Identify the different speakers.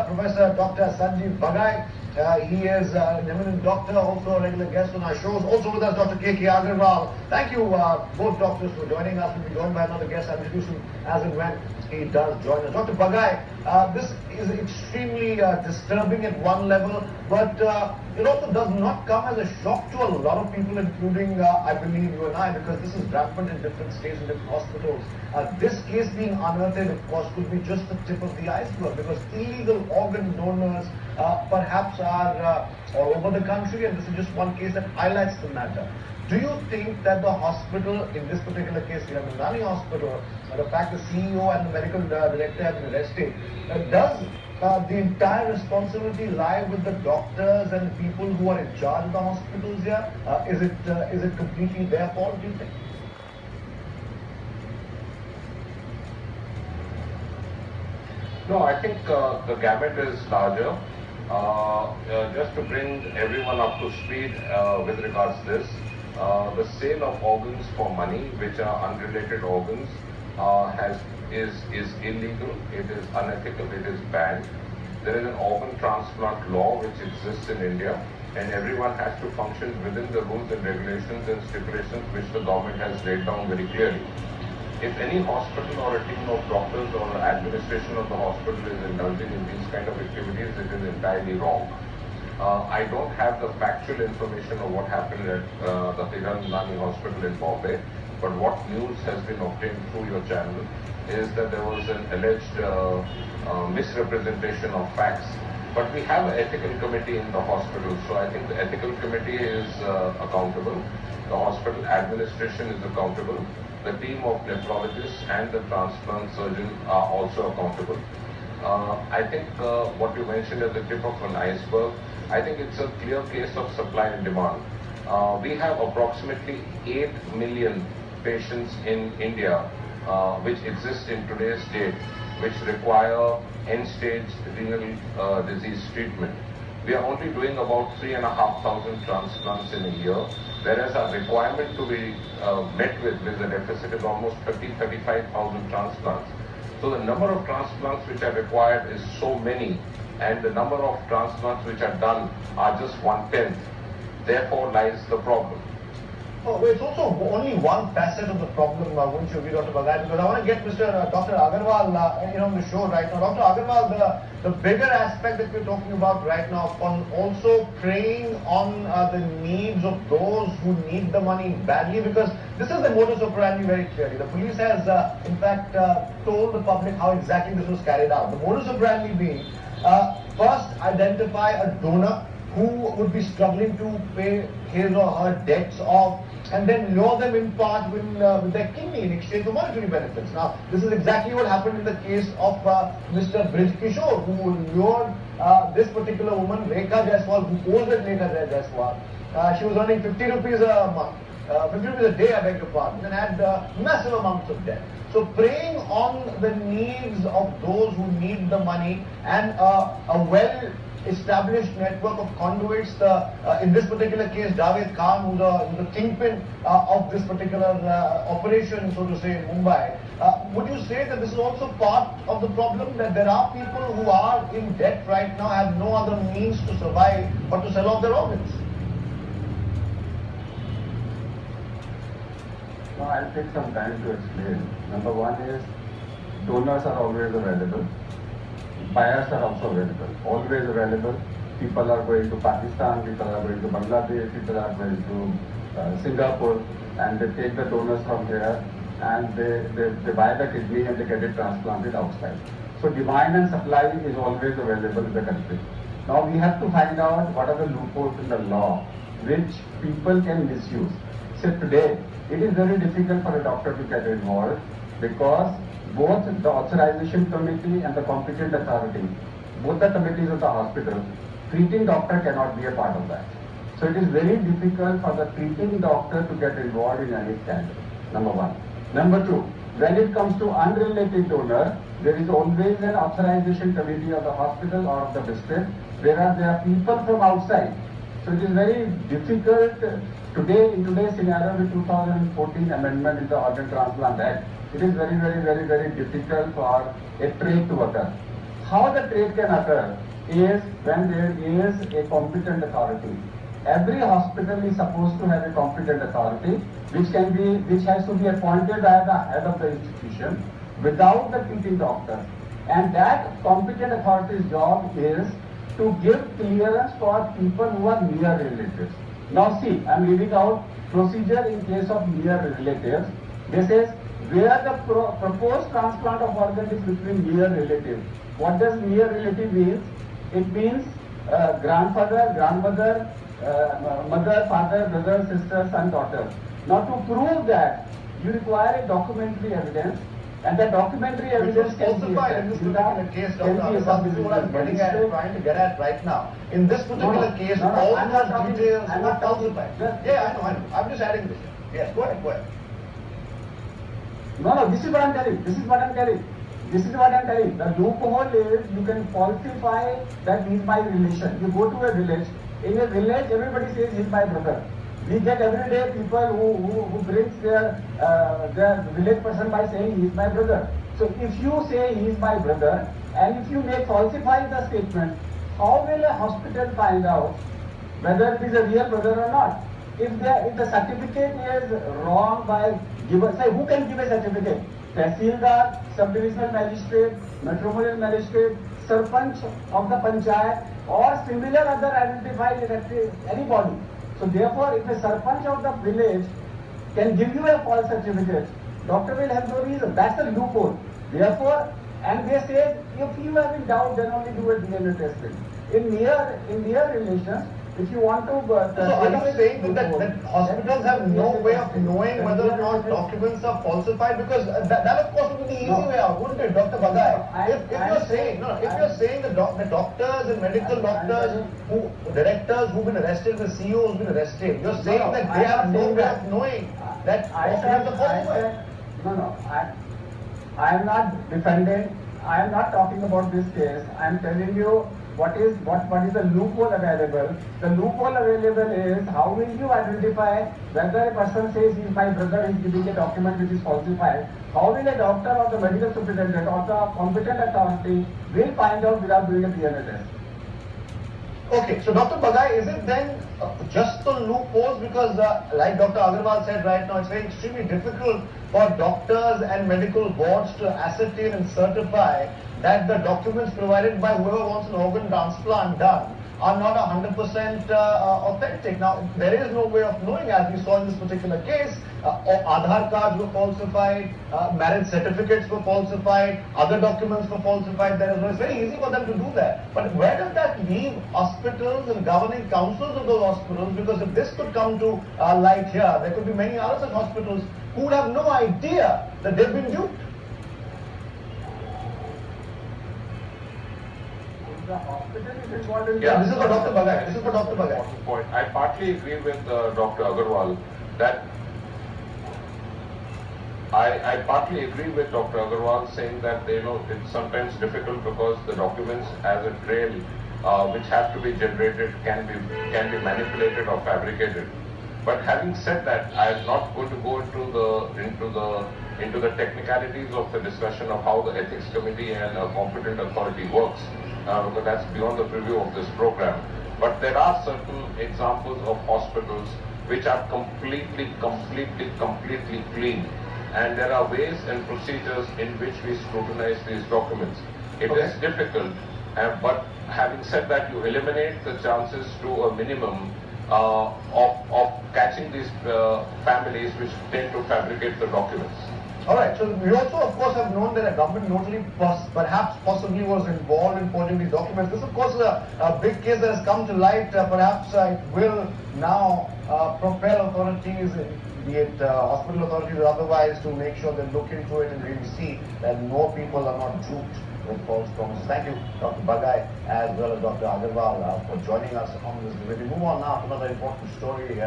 Speaker 1: Professor Dr. Sanjeev Bagai. He is an eminent doctor, also a regular guest on our shows. Also with us, Dr. K.K. Agarwal. Thank you, both doctors, for joining us. We'll be joined by another guest. I'll introduce him as and when he does join us. Dr. Bagai, this is extremely disturbing at one level, but it also does not come as a shock to a lot of people, including, I believe, you and I, because this is rampant in different states and different hospitals. This case being unearthed, of course, could be just the tip of the iceberg, because illegal organ donors perhaps are all over the country, and this is just one case that highlights the matter. Do you think that the hospital, in this particular case, the Nani Hospital, the fact the CEO and the medical director have been arrested, does the entire responsibility lie with the doctors and the people who are in charge of the hospitals here? Is it completely their fault, do you think?
Speaker 2: No, I think the gamut is larger. Just to bring everyone up to speed with regards to this, the sale of organs for money, which are unrelated organs, is illegal, it is unethical, it is banned. There is an organ transplant law which exists in India, and everyone has to function within the rules and regulations and stipulations which the government has laid down very clearly. If any hospital or a team of doctors or administration of the hospital is indulging in these kind of activities, it is entirely wrong. I don't have the factual information of what happened at the Hiranandani Hospital in Bombay, but what news has been obtained through your channel is that there was an alleged misrepresentation of facts. But we have an ethical committee in the hospital, so I think the ethical committee is accountable. The hospital administration is accountable. The team of nephrologists and the transplant surgeon are also accountable. I think what you mentioned as the tip of an iceberg, I think it's a clear case of supply and demand. We have approximately 8 million patients in India which exist in today's date, which require end-stage renal disease treatment. We are only doing about 3,500 transplants in a year, whereas our requirement to be met with a deficit is almost 35,000 transplants. So the number of transplants which are required is so many, and the number of transplants which are done are just 1/10. Therefore lies the problem.
Speaker 1: Oh, it's also only one facet of the problem, wouldn't you agree, Dr. Bagai? Because I want to get Dr. Agarwal on the show right now. Dr. Agarwal, the bigger aspect that we're talking about right now, on also preying on the needs of those who need the money badly, because this is the modus operandi very clearly. The police has, in fact, told the public how exactly this was carried out. The modus operandi being, first identify a donor who would be struggling to pay his or her debts off, and then lure them in part with their kidney in exchange for monetary benefits. Now, this is exactly what happened in the case of Mr. Brij Kishore, who lured this particular woman, Rekha Jaiswal, who owes that Rekha Jaiswal. She was earning 50 rupees a month, 50 rupees a day, I beg your pardon, and had massive amounts of debt. So preying on the needs of those who need the money, and a well-established network of conduits, in this particular case, Javed Khan, who's the kingpin of this particular operation, so to say, in Mumbai. Would you say that this is also part of the problem, that there are people who are in debt right now, have no other means to survive but to sell off their organs?
Speaker 3: No, I'll take some time to explain. Number one is, donors are always available. Buyers are also available, always available. People are going to Pakistan, people are going to Bangladesh, people are going to Singapore, and they take the donors from here, and they buy the kidney and they get it transplanted outside. So demand and supply is always available in the country. Now we have to find out what are the loopholes in the law which people can misuse. So today, it is very difficult for a doctor to get involved, because both the authorization committee and the competent authority, both the committees of the hospital, treating doctor cannot be a part of that. So it is very difficult for the treating doctor to get involved in any scandal, number one. Number two, when it comes to unrelated donor, there is always an authorization committee of the hospital or of the district, whereas there are people from outside. So it is very difficult today, in today's scenario with 2014 amendment in the Organ Transplant Act, it is very difficult for a trade to occur. how the trade can occur is when there is a competent authority. Every hospital is supposed to have a competent authority, which has to be appointed by the head of the institution without the teaching doctor. And that competent authority's job is to give clearance for people who are near relatives. Now see, I am reading out procedure in case of near relatives. This is where the proposed transplant of organ is between near relatives. What does near relative mean? It means grandfather, grandmother, mother, father, brother, sister, son, daughter. Now to prove that, you require a documentary evidence, and the documentary evidence
Speaker 1: can be falsified in this particular case, Dr. This is what I'm trying to get at right now. In this particular case, all the details are falsified. Yeah, I know. I'm just adding this. Yes, go ahead, go ahead.
Speaker 3: No, this is what I'm telling. This is what I'm telling. This is what I'm telling. The loophole is you can falsify that he's my relation. You go to a village. In a village, everybody says he's my brother. We get every day people who brings their village person by saying he's my brother. So if you say he's my brother, and if you falsify the statement, how will a hospital find out whether it is a real brother or not? If the certificate is wrong by given, say who can give a certificate? Tehsildar, sub-divisional magistrate, metropolitan magistrate, sarpanch of the panchayat, or similar other identified elected anybody. So therefore, if a sarpanch of the village can give you a false certificate, doctor will have no reason. That's the loophole. Therefore, and they say if you have in doubt, then only do a DNA testing. In near relations, if you want to...
Speaker 1: so are you saying that hospitals have no way of knowing whether or not documents are falsified? Because that of course would be the easy way out, wouldn't it, Dr. Bagai? If you're saying the doctors and medical doctors, directors who've been arrested, the CEO who's been arrested, you're saying that they have no way of knowing that documents are falsified?
Speaker 3: No, I am not defending, I am not talking about this case. I am telling you what is the loophole available. The loophole available is how will you identify whether a person says he is my brother, is giving a document which is falsified. How will a doctor or the medical superintendent or the competent authority will find out without doing a DNA test?
Speaker 1: Okay, so Dr. Bagai, is it then just the loopholes? Because like Dr. Agarwal said right now, it's very extremely difficult for doctors and medical boards to ascertain and certify that the documents provided by whoever wants an organ transplant done are not 100% authentic. Now, there is no way of knowing, as we saw in this particular case. Aadhaar cards were falsified, marriage certificates were falsified, other documents were falsified. It's very easy for them to do that. But where does that leave hospitals and governing councils of those hospitals? Because if this could come to light here, there could be many other such hospitals who would have no idea that they've been duped. Yeah, this is for Dr. Bagai. This is for Dr. Bagai.
Speaker 2: Point. I partly agree with Dr. Agarwal that I partly agree with Dr. Agarwal saying that it's sometimes difficult because the documents as a trail which have to be generated can be manipulated or fabricated. But having said that, I am not going to go into the technicalities of the discussion of how the ethics committee and a competent authority works, because that's beyond the preview of this program. But there are certain examples of hospitals which are completely clean, and there are ways and procedures in which we scrutinize these documents. It is difficult, but having said that, you eliminate the chances to a minimum of catching these families which tend to fabricate the documents.
Speaker 1: Alright, so we also of course have known that a government notary perhaps possibly was involved in forging these documents. This of course is a big case that has come to light. Perhaps it will now propel authorities, be it hospital authorities or otherwise, to make sure they look into it and really see that more people are not duped with false promises. Thank you, Dr. Bagai, as well as Dr. Agarwal, for joining us on this debate. We move on now to another important story.